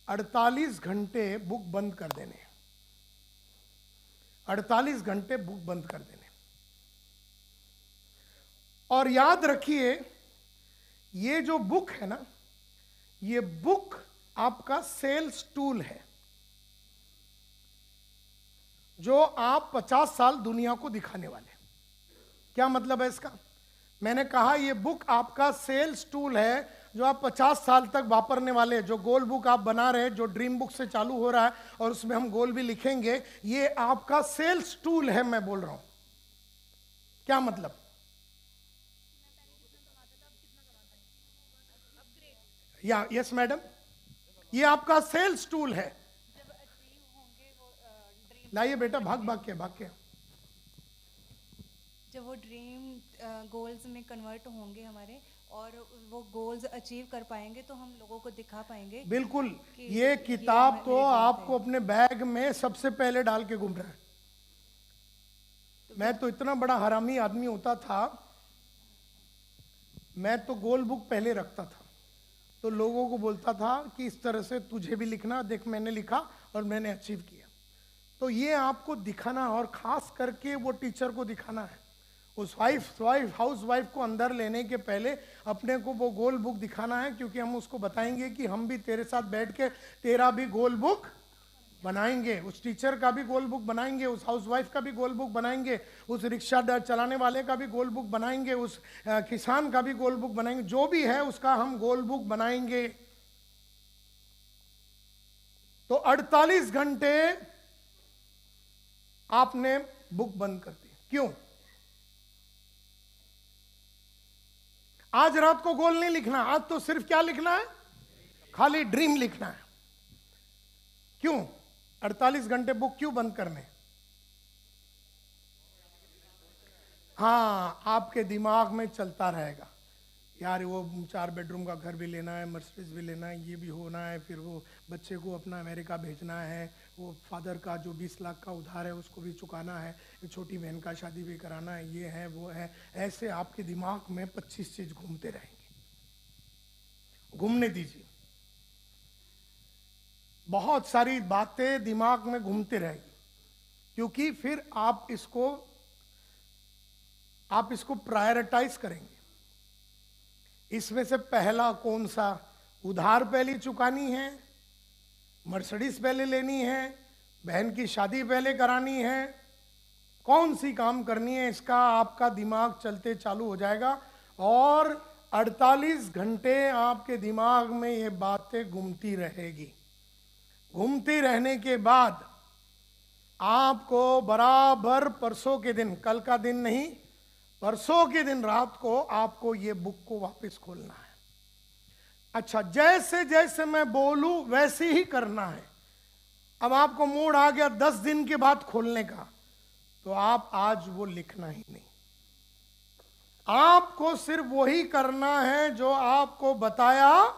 48 घंटे बुक बंद कर देने, 48 घंटे बुक बंद कर देने। और याद रखिए ये जो बुक है ना, ये बुक आपका सेल्स टूल है, जो आप 50 साल दुनिया को दिखाने वाले। क्या मतलब है इसका? मैंने कहा ये बुक आपका सेल्स टूल है जो आप 50 साल तक वापरने वाले। जो गोल बुक आप बना रहे हैं, जो ड्रीम बुक से चालू हो रहा है और उसमें हम गोल भी लिखेंगे, ये आपका सेल्स टूल है, मैं बोल रहा हूं। क्या मतलब? या यस मैडम, ये आपका सेल्स टूल है। लाइए बेटा, भाग भाग के जब वो ड्रीम गोल्स में कन्वर्ट होंगे हमारे और वो गोल्स अचीव कर पाएंगे तो हम लोगों को दिखा पाएंगे। बिल्कुल, ये किताब तो आपको अपने बैग में सबसे पहले डाल के घूम रहा है। मैं तो इतना बड़ा हरामी आदमी होता था, मैं तो गोल बुक पहले रखता था, तो लोगों को बोलता था कि इस तरह से तुझे भी लिखना, देख मैंने लिखा और मैंने अचीव किया। तो ये आपको दिखाना, और खास करके वो टीचर को दिखाना है। उस हाउस वाइफ को अंदर लेने के पहले अपने को वो गोल बुक दिखाना है, क्योंकि हम उसको बताएंगे कि हम भी तेरे साथ बैठ के तेरा भी गोल बुक बनाएंगे, उस टीचर का भी गोल बुक बनाएंगे, उस हाउस वाइफ का भी गोल बुक बनाएंगे, उस रिक्शा चलाने वाले का भी गोल बुक बनाएंगे, उस किसान का भी गोल बुक बनाएंगे, जो भी है उसका हम गोल बुक बनाएंगे। तो 48 घंटे आपने बुक बंद कर दी। क्यों? आज रात को गोल नहीं लिखना, आज तो सिर्फ क्या लिखना है, खाली ड्रीम लिखना है। क्यों 48 घंटे बुक क्यों बंद करने? हाँ, आपके दिमाग में चलता रहेगा, यार वो 4 बेडरूम का घर भी लेना है, मर्सिडीज भी लेना है, ये भी होना है, फिर वो बच्चे को अपना अमेरिका भेजना है, वो फादर का जो 20 लाख का उधार है उसको भी चुकाना है, छोटी बहन का शादी भी कराना है, ये है वो है। ऐसे आपके दिमाग में 25 चीज घूमते रहेंगे। घूमने दीजिए, बहुत सारी बातें दिमाग में घूमते रहेगी, क्योंकि फिर आप इसको प्रायोरिटाइज करेंगे। इसमें से पहला कौन सा, उधार पहले चुकानी है, मर्सिडीज पहले लेनी है, बहन की शादी पहले करानी है, कौन सी काम करनी है, इसका आपका दिमाग चलते चालू हो जाएगा। और 48 घंटे आपके दिमाग में ये बातें घूमती रहेगी। घूमती रहने के बाद आपको बराबर परसों के दिन, कल का दिन नहीं, परसों के दिन रात को आपको ये बुक को वापस खोलना है। अच्छा, जैसे जैसे मैं बोलूं वैसे ही करना है। अब आपको मूड आ गया 10 दिन के बाद खोलने का, तो आप आज वो लिखना ही नहीं, आपको सिर्फ वही करना है जो आपको बताया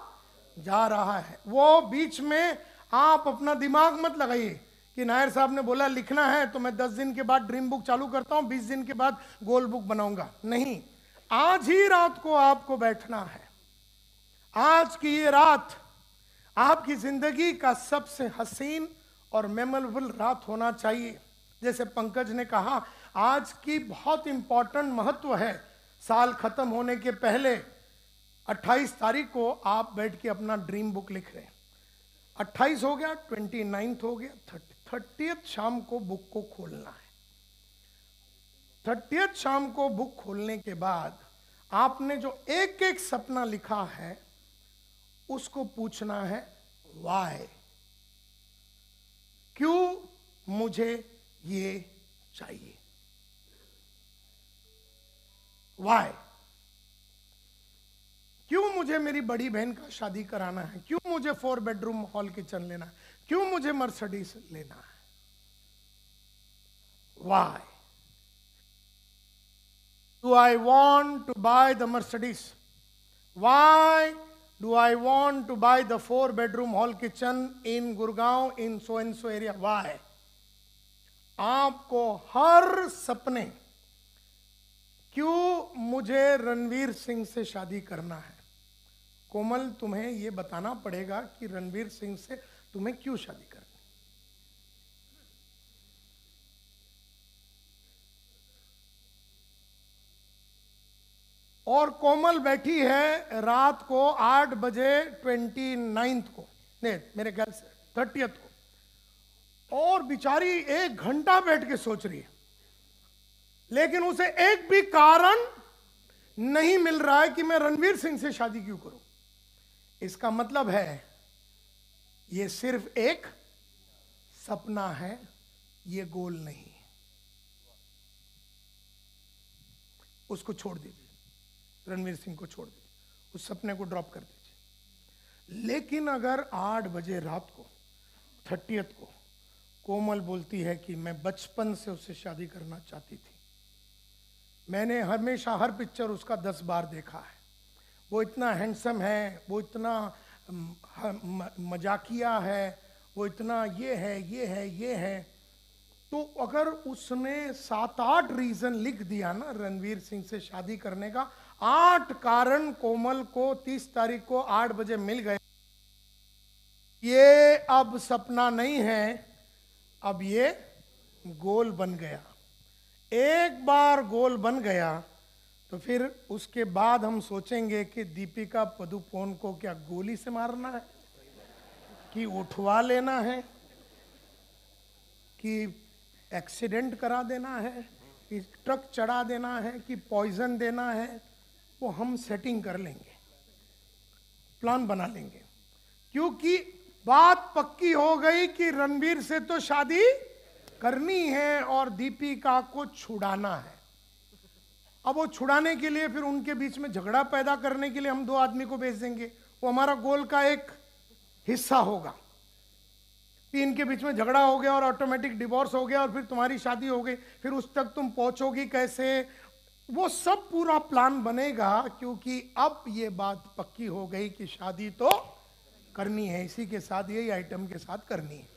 जा रहा है। वो बीच में आप अपना दिमाग मत लगाइए कि नायर साहब ने बोला लिखना है तो मैं 10 दिन के बाद ड्रीम बुक चालू करता हूं, 20 दिन के बाद गोल बुक बनाऊंगा। नहीं, आज ही रात को आपको बैठना है। आज की ये रात आपकी जिंदगी का सबसे हसीन और मेमोरेबल रात होना चाहिए। जैसे पंकज ने कहा, आज की बहुत इंपॉर्टेंट महत्व है। साल खत्म होने के पहले 28 तारीख को आप बैठ के अपना ड्रीम बुक लिख रहे हैं। 28 हो गया, 29 हो गया, 30th शाम को बुक को खोलना है। 30th शाम को बुक खोलने के बाद आपने जो एक एक सपना लिखा है उसको पूछना है वाई, क्यों मुझे ये चाहिए, वाई, क्यों मुझे मेरी बड़ी बहन का शादी कराना है, क्यों मुझे 4 बेडरूम हॉल किचन लेना है, क्यों मुझे मर्सिडीज लेना है, Y do I want to buy the Mercedes? Why do I want to buy the 4 bedroom hall kitchen in Gurgaon in so and so area? Why? आपको हर सपने, क्यों मुझे रणवीर सिंह से शादी करना है, कोमल तुम्हें यह बताना पड़ेगा कि रणवीर सिंह से तुम्हें क्यों शादी करनी। और कोमल बैठी है रात को 8 बजे 29th को, नहीं मेरे ख्याल से 30th को, और बेचारी 1 घंटा बैठ के सोच रही है, लेकिन उसे एक भी कारण नहीं मिल रहा है कि मैं रणवीर सिंह से शादी क्यों करूं। इसका मतलब है ये सिर्फ एक सपना है, ये गोल नहीं है। उसको छोड़ दीजिए, रणवीर सिंह को छोड़ दीजिए, उस सपने को ड्रॉप कर दीजिए। लेकिन अगर 8 बजे रात को 30th को कोमल बोलती है कि मैं बचपन से उससे शादी करना चाहती थी, मैंने हमेशा हर पिक्चर उसका 10 बार देखा है, वो इतना हैंडसम है, वो इतना मजाकिया है, वो इतना ये है, तो अगर उसने 7-8 रीजन लिख दिया ना रणवीर सिंह से शादी करने का, 8 कारण कोमल को 30 तारीख को 8 बजे मिल गए। ये अब सपना नहीं है, अब ये गोल बन गया। एक बार गोल बन गया तो फिर उसके बाद हम सोचेंगे कि दीपिका पदुकोण को क्या गोली से मारना है, कि उठवा लेना है, कि एक्सीडेंट करा देना है, कि ट्रक चढ़ा देना है, कि पॉइजन देना है, वो हम सेटिंग कर लेंगे, प्लान बना लेंगे, क्योंकि बात पक्की हो गई कि रणवीर से तो शादी करनी है और दीपिका को छुड़ाना है। अब वो छुड़ाने के लिए फिर उनके बीच में झगड़ा पैदा करने के लिए हम 2 आदमी को भेज देंगे, वो हमारा गोल का एक हिस्सा होगा कि इनके बीच में झगड़ा हो गया और ऑटोमेटिक डिवोर्स हो गया और फिर तुम्हारी शादी हो गई, फिर उस तक तुम पहुंचोगी कैसे, वो सब पूरा प्लान बनेगा, क्योंकि अब ये बात पक्की हो गई कि शादी तो करनी है, इसी के साथ, यही आइटम के साथ करनी है।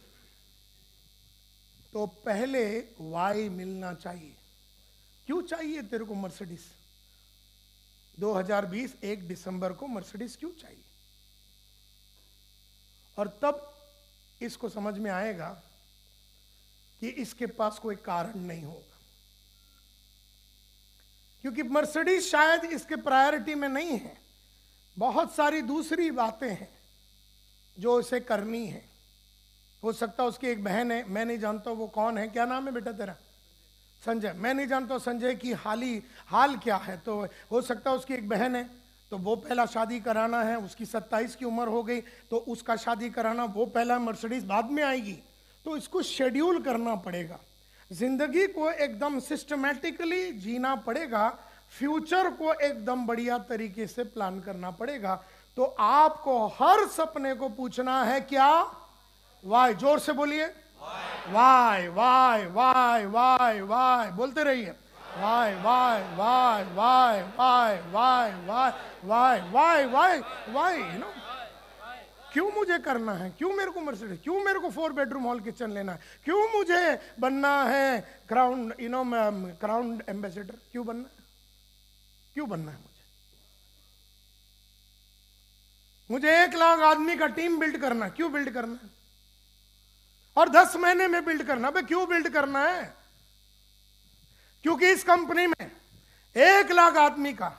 तो पहले वाई मिलना चाहिए, क्यों चाहिए तेरे को मर्सिडीज, 2020 1 दिसंबर को मर्सिडीज क्यों चाहिए, और तब इसको समझ में आएगा कि इसके पास कोई कारण नहीं होगा, क्योंकि मर्सिडीज शायद इसके प्रायोरिटी में नहीं है, बहुत सारी दूसरी बातें हैं जो इसे करनी है। हो सकता है उसकी एक बहन है, मैं नहीं जानता वो कौन है, क्या नाम है बेटा तेरा, संजय, मैं नहीं जानता संजय की हाल क्या है, तो हो सकता है उसकी एक बहन है, तो वो पहला शादी कराना है, उसकी 27 की उम्र हो गई, तो उसका शादी कराना, वो पहला मर्सिडीज बाद में आएगी, तो इसको शेड्यूल करना पड़ेगा, जिंदगी को एकदम सिस्टमैटिकली जीना पड़ेगा, फ्यूचर को एकदम बढ़िया तरीके से प्लान करना पड़ेगा। तो आपको हर सपने को पूछना है क्या, वाई, जोर से बोलिए, why why why why why, बोलते रहिए, why why why why why why why why why why why, you know, क्यों मुझे करना है, क्यों मेरे को मर्सिडीज, क्यों मेरे को 4 बेडरूम हॉल किचन लेना है, क्यों मुझे बनना है crown, you know, crown ambassador, क्यों बनना है, क्यों बनना है मुझे 1 लाख आदमी का टीम बिल्ड करना, क्यों बिल्ड करना है, और 10 महीने में बिल्ड करना, बे क्यों बिल्ड करना है, क्योंकि इस कंपनी में 1 लाख आदमी का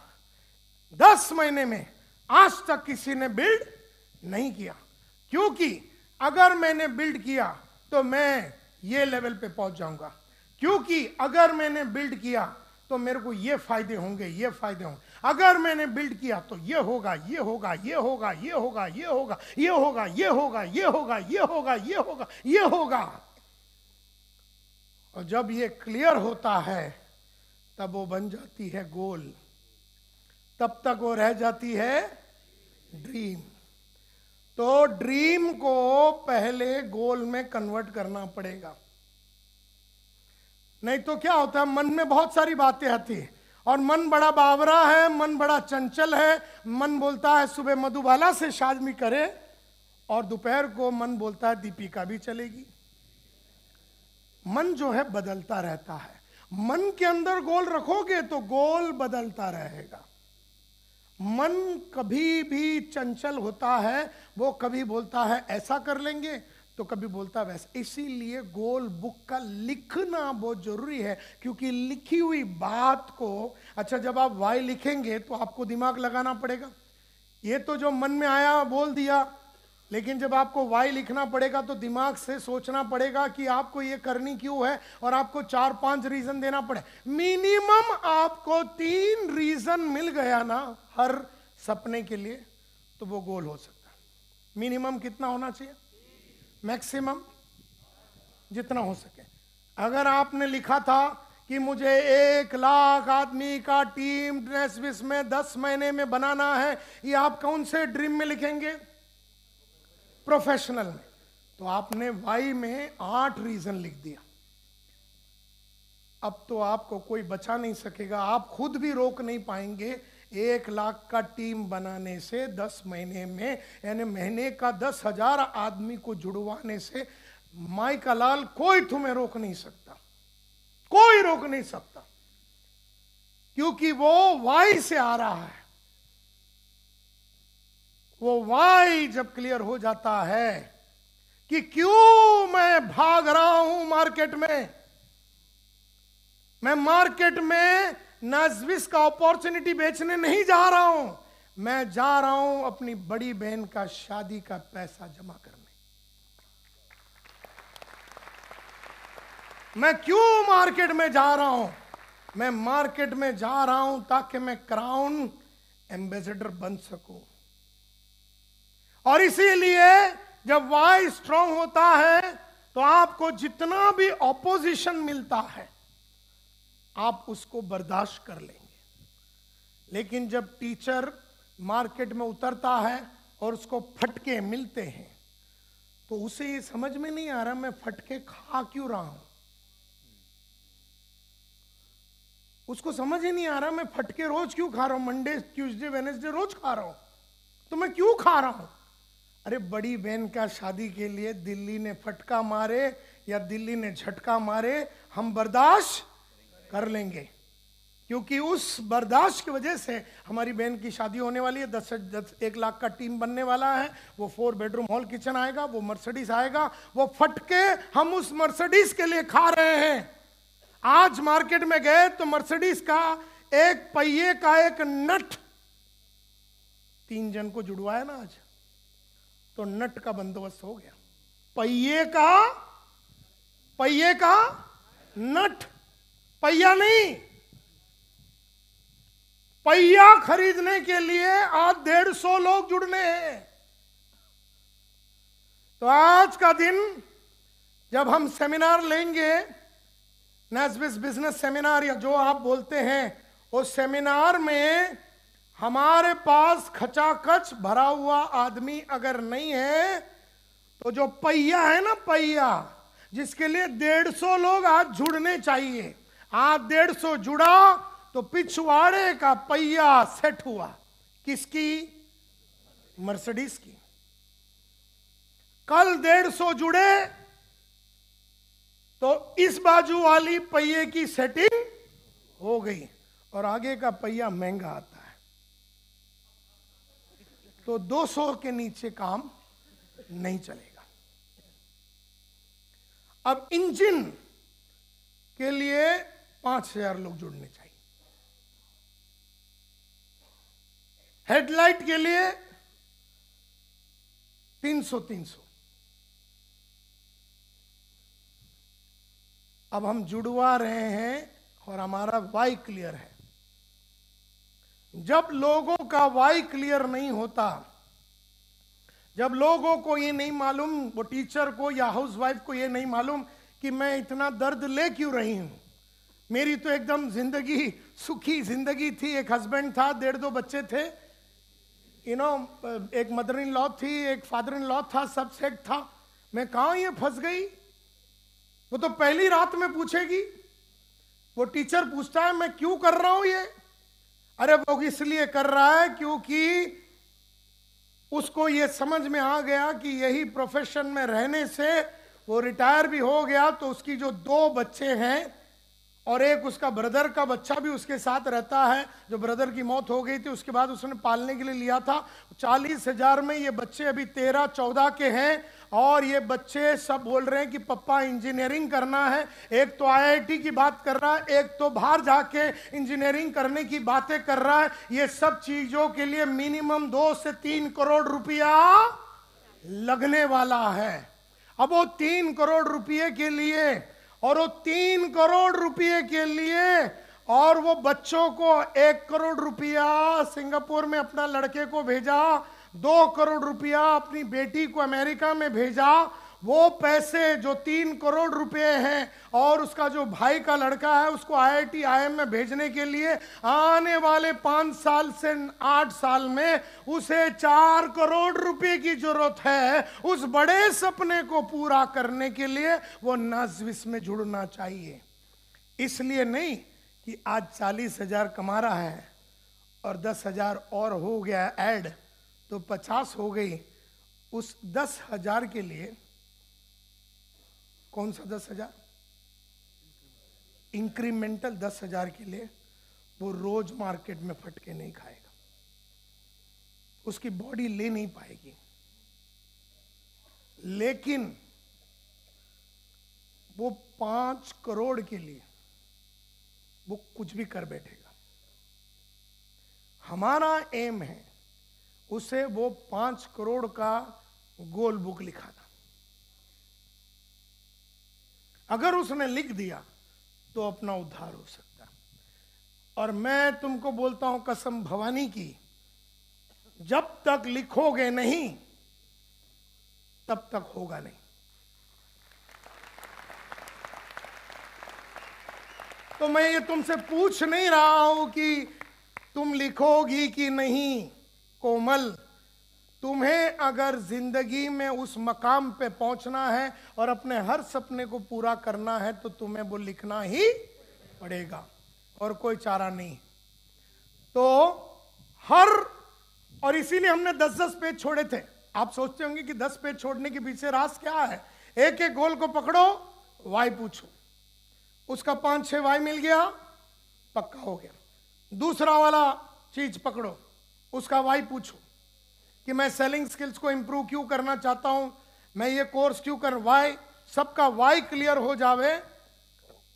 10 महीने में आज तक किसी ने बिल्ड नहीं किया, क्योंकि अगर मैंने बिल्ड किया तो मैं ये लेवल पे पहुंच जाऊंगा, क्योंकि अगर मैंने बिल्ड किया तो मेरे को ये फायदे होंगे, ये फायदे होंगे। अगर मैंने बिल्ड किया तो ये होगा, ये होगा, ये होगा, ये होगा, ये होगा, ये होगा, ये होगा, ये होगा, ये होगा, ये होगा, ये होगा। और जब ये क्लियर होता है तब वो बन जाती है गोल, तब तक वो रह जाती है ड्रीम। तो ड्रीम को पहले गोल में कन्वर्ट करना पड़ेगा, नहीं तो क्या होता है, मन में बहुत सारी बातें आती है और मन बड़ा बावरा है, मन बड़ा चंचल है। मन बोलता है सुबह मधुबाला से शादी करे और दोपहर को मन बोलता है दीपिका भी चलेगी। मन जो है बदलता रहता है। मन के अंदर गोल रखोगे तो गोल बदलता रहेगा। मन कभी भी चंचल होता है, वो कभी बोलता है ऐसा कर लेंगे तो कभी बोलता है वैसा। इसीलिए गोल बुक का लिखना बहुत जरूरी है, क्योंकि लिखी हुई बात को, अच्छा जब आप वाई लिखेंगे तो आपको दिमाग लगाना पड़ेगा। ये तो जो मन में आया बोल दिया, लेकिन जब आपको वाई लिखना पड़ेगा तो दिमाग से सोचना पड़ेगा कि आपको ये करनी क्यों है, और आपको 4-5 रीजन देना पड़े। मिनिमम आपको 3 रीजन मिल गया ना हर सपने के लिए, तो वो गोल हो सकता है। मिनिमम कितना होना चाहिए? मैक्सिमम जितना हो सके। अगर आपने लिखा था कि मुझे 1 लाख आदमी का टीम नेस्विस में 10 महीने में बनाना है, ये आप कौन से ड्रीम में लिखेंगे? प्रोफेशनल में। तो आपने वाई में 8 रीजन लिख दिया। अब तो आपको कोई बचा नहीं सकेगा, आप खुद भी रोक नहीं पाएंगे 1 लाख का टीम बनाने से 10 महीने में, यानी महीने का 10,000 आदमी को जुड़वाने से। माई का लाल, कोई तुम्हें रोक नहीं सकता, कोई रोक नहीं सकता, क्योंकि वो वाई से आ रहा है। वो वाई जब क्लियर हो जाता है कि क्यों मैं भाग रहा हूं मार्केट में, मैं मार्केट में नाजविस का अपॉर्चुनिटी बेचने नहीं जा रहा हूं, मैं जा रहा हूं अपनी बड़ी बहन का शादी का पैसा जमा करने। मैं क्यों मार्केट में जा रहा हूं? मैं मार्केट में जा रहा हूं ताकि मैं क्राउन एम्बेसडर बन सकूं। और इसीलिए जब वाई स्ट्रांग होता है तो आपको जितना भी ऑपोजिशन मिलता है आप उसको बर्दाश्त कर लेंगे। लेकिन जब टीचर मार्केट में उतरता है और उसको फटके मिलते हैं तो उसे ये समझ में नहीं आ रहा मैं फटके खा क्यों रहा हूं। उसको समझ ही नहीं आ रहा मैं फटके रोज क्यों खा रहा हूं, मंडे ट्यूसडे वेडनेसडे रोज खा रहा हूं, तो मैं क्यों खा रहा हूं? अरे बड़ी बहन का शादी के लिए दिल्ली ने फटका मारे या दिल्ली ने झटका मारे, हम बर्दाश्त कर लेंगे, क्योंकि उस बर्दाश्त की वजह से हमारी बहन की शादी होने वाली है। 1 लाख का टीम बनने वाला है, वो 4 बेडरूम हॉल किचन आएगा, वो मर्सिडीज आएगा। वो फटके हम उस मर्सिडीज के लिए खा रहे हैं। आज मार्केट में गए तो मर्सिडीज का एक पहिए का एक नट 3 जन को जुड़वाया ना आज, तो नट का बंदोबस्त हो गया। पहिए का नट, पहिया नहीं, पहिया खरीदने के लिए आज 150 लोग जुड़ने हैं। तो आज का दिन जब हम सेमिनार लेंगे, नेस्बिस बिजनेस सेमिनार या जो आप बोलते हैं, उस सेमिनार में हमारे पास खचाखच भरा हुआ आदमी अगर नहीं है तो जो पहिया है ना, पहिया जिसके लिए 150 लोग आज जुड़ने चाहिए, आज 150 जुड़ा तो पिछवाड़े का पहिया सेट हुआ। किसकी? मर्सिडीज की। कल 150 जुड़े तो इस बाजू वाली पहिए की सेटिंग हो गई और आगे का पहिया महंगा आता है, तो 200 के नीचे काम नहीं चलेगा। अब इंजन के लिए 5000 लोग जुड़ने चाहिए, हेडलाइट के लिए 300, अब हम जुड़वा रहे हैं और हमारा वाई क्लियर है। जब लोगों का वाई क्लियर नहीं होता, जब लोगों को ये नहीं मालूम, वो टीचर को या हाउसवाइफ को ये नहीं मालूम कि मैं इतना दर्द ले क्यों रही हूं, मेरी तो एकदम जिंदगी सुखी जिंदगी थी, एक हस्बैंड था, 1.5-2 बच्चे थे, एक मदर इन लॉ थी, एक फादर इन लॉ था, सब सेट था, मैं कहां ये फंस गई। वो तो पहली रात में पूछेगी। वो टीचर पूछता है मैं क्यों कर रहा हूं ये, अरे वो इसलिए कर रहा है क्योंकि उसको ये समझ में आ गया कि यही प्रोफेशन में रहने से वो रिटायर भी हो गया, तो उसकी जो 2 बच्चे हैं और एक उसका ब्रदर का बच्चा भी उसके साथ रहता है, जो ब्रदर की मौत हो गई थी उसके बाद उसने पालने के लिए लिया था। 40,000 में ये बच्चे अभी 13-14 के हैं और ये बच्चे सब बोल रहे हैं कि पापा इंजीनियरिंग करना है। एक तो आईआईटी की बात कर रहा है, एक तो बाहर जाके इंजीनियरिंग करने की बातें कर रहा है। ये सब चीजों के लिए मिनिमम 2 से 3 करोड़ रुपया लगने वाला है। अब वो 3 करोड़ रुपये के लिए और वो 3 करोड़ रुपये के लिए और वो बच्चों को 1 करोड़ रुपया सिंगापुर में अपना लड़के को भेजा, 2 करोड़ रुपया अपनी बेटी को अमेरिका में भेजा। वो पैसे जो 3 करोड़ रुपए हैं और उसका जो भाई का लड़का है उसको आईआईटी आईएम में भेजने के लिए आने वाले 5 साल से 8 साल में उसे 4 करोड़ रुपए की जरूरत है। उस बड़े सपने को पूरा करने के लिए वो नाज़विस में जुड़ना चाहिए। इसलिए नहीं कि आज 40,000 कमा रहा है और 10,000 और हो गया ऐड तो 50 हो गई। उस 10,000 के लिए, कौन सा 10,000? इंक्रीमेंटल 10,000 के लिए वो रोज मार्केट में फटके नहीं खाएगा, उसकी बॉडी ले नहीं पाएगी, लेकिन वो 5 करोड़ के लिए वो कुछ भी कर बैठेगा। हमारा एम है उसे वो 5 करोड़ का गोल बुक लिखाना। अगर उसने लिख दिया तो अपना उद्धार हो सकता है। और मैं तुमको बोलता हूं कसम भवानी की, जब तक लिखोगे नहीं तब तक होगा नहीं। तो मैं ये तुमसे पूछ नहीं रहा हूं कि तुम लिखोगी कि नहीं। कोमल, तुम्हें अगर जिंदगी में उस मकाम पे पहुंचना है और अपने हर सपने को पूरा करना है तो तुम्हें वो लिखना ही पड़ेगा और कोई चारा नहीं। तो और इसीलिए हमने 10-10 पेज छोड़े थे। आप सोचते होंगे कि 10 पेज छोड़ने के पीछे राज क्या है। एक एक गोल को पकड़ो, वाई पूछो, उसका 5-6 वाई मिल गया, पक्का हो गया। दूसरा वाला चीज पकड़ो, उसका वाई पूछो कि मैं सेलिंग स्किल्स को इंप्रूव क्यों करना चाहता हूं, मैं ये कोर्स क्यों कर, वाई, सबका वाई क्लियर हो जावे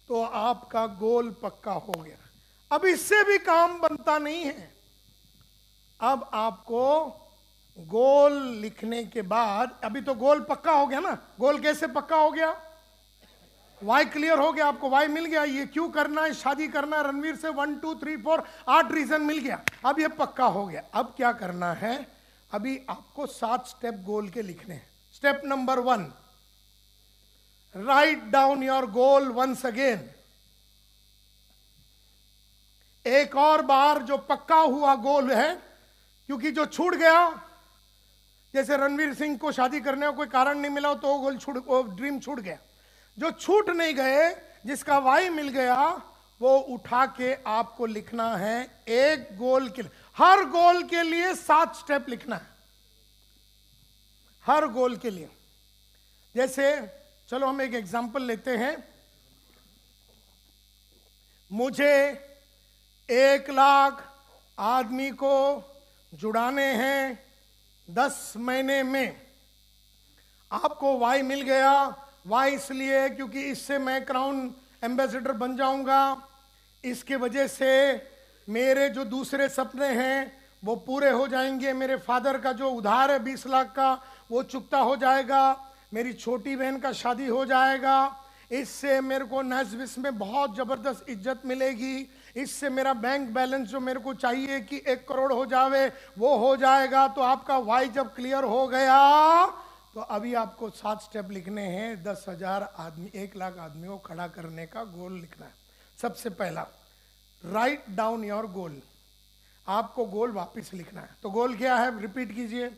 तो आपका गोल पक्का हो गया। अब इससे भी काम बनता नहीं है। अब आपको गोल लिखने के बाद, अभी तो गोल पक्का हो गया ना। गोल कैसे पक्का हो गया? वाई क्लियर हो गया, आपको वाई मिल गया, ये क्यों करना है, शादी करना है रणवीर से, 1 2 3 4 8 रीजन मिल गया। अब ये पक्का हो गया। अब क्या करना है? अभी आपको 7 स्टेप गोल के लिखने हैं। Step number 1, write down your goal once again. एक और बार जो पक्का हुआ गोल है, क्योंकि जो छूट गया, जैसे रणवीर सिंह को शादी करने का कोई कारण नहीं मिला तो वो ड्रीम छूट गया। जो छूट नहीं गए, जिसका वाई मिल गया, वो उठा के आपको लिखना है। एक गोल के लिए, हर गोल के लिए 7 स्टेप लिखना है, हर गोल के लिए। जैसे चलो हम एक एग्जांपल लेते हैं। मुझे 1 लाख आदमी को जुड़ाने हैं 10 महीने में। आपको वाई मिल गया। वाई इसलिए क्योंकि इससे मैं क्राउन एम्बेसडर बन जाऊंगा, इसके वजह से मेरे जो दूसरे सपने हैं वो पूरे हो जाएंगे। मेरे फादर का जो उधार है 20 लाख का, वो चुकता हो जाएगा। मेरी छोटी बहन का शादी हो जाएगा। इससे मेरे को नैस्विस में बहुत जबरदस्त इज्जत मिलेगी, इससे मेरा बैंक बैलेंस जो मेरे को चाहिए कि 1 करोड़ हो जावे वो हो जाएगा। तो आपका वाई जब क्लियर हो गया तो अभी आपको 7 स्टेप लिखने हैं। 10,000 आदमी, 1 लाख आदमी को खड़ा करने का गोल लिखना है। सबसे पहला, राइट डाउन योर गोल। आपको गोल वापस लिखना है। तो गोल क्या है, रिपीट कीजिए।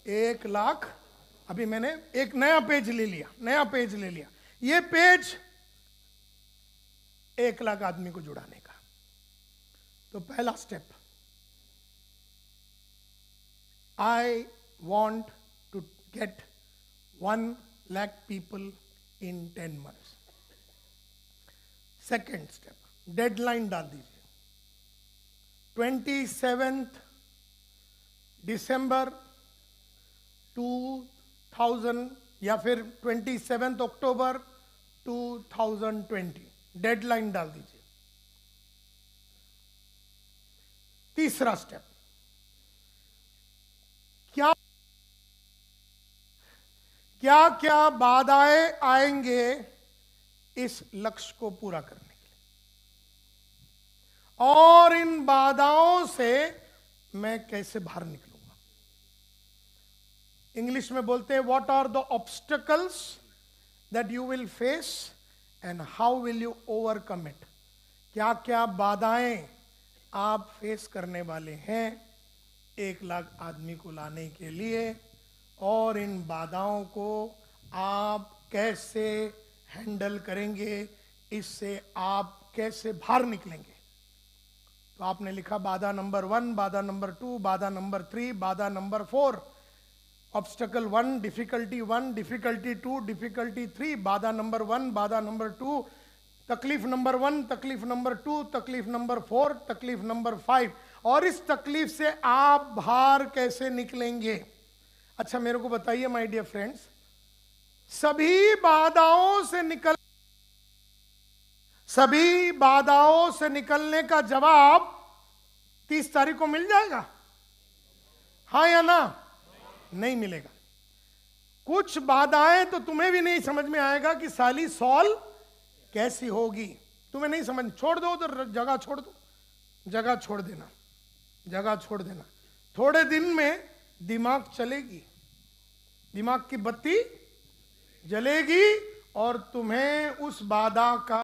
1 लाख। अभी मैंने एक नया पेज ले लिया, ये पेज 1 लाख आदमी को जुड़ाने का। तो पहला step, I want to get 1 lakh people in 10 months। Second step, deadline डाल दीजिए, 27 दिसंबर 2000 या फिर 27 अक्टूबर 2020, डेडलाइन डाल दीजिए। तीसरा स्टेप, क्या क्या बाधाएं आएंगे इस लक्ष्य को पूरा करने के लिए, और इन बाधाओं से मैं कैसे बाहर निकलूंगा। इंग्लिश में बोलते हैं what are the obstacles that you will face and how will you overcome it. क्या क्या बाधाएं आप फेस करने वाले हैं 1 लाख आदमी को लाने के लिए, और इन बाधाओं को आप कैसे हैंडल करेंगे, इससे आप कैसे बाहर निकलेंगे। तो आपने लिखा बाधा नंबर 1, बाधा नंबर 2, बाधा नंबर 3, बाधा number 4। Obstacle 1, difficulty 1, difficulty 2, difficulty 3, बाधा नंबर 1, बाधा नंबर 2, तकलीफ नंबर 1, तकलीफ नंबर 2, तकलीफ नंबर 4, तकलीफ नंबर 5। और इस तकलीफ से आप बाहर कैसे निकलेंगे। अच्छा मेरे को बताइए माय डियर फ्रेंड्स, सभी बाधाओं से निकलने का जवाब 30 तारीख को मिल जाएगा, हाँ या ना? नहीं मिलेगा। कुछ बाधाएं तो तुम्हें भी नहीं समझ में आएगा कि साली सॉल्व कैसी होगी, तुम्हें नहीं समझ, छोड़ दो उधर, जगह छोड़ दो, जगह छोड़ देना। थोड़े दिन में दिमाग चलेगी, दिमाग की बत्ती जलेगी और तुम्हें उस बाधा का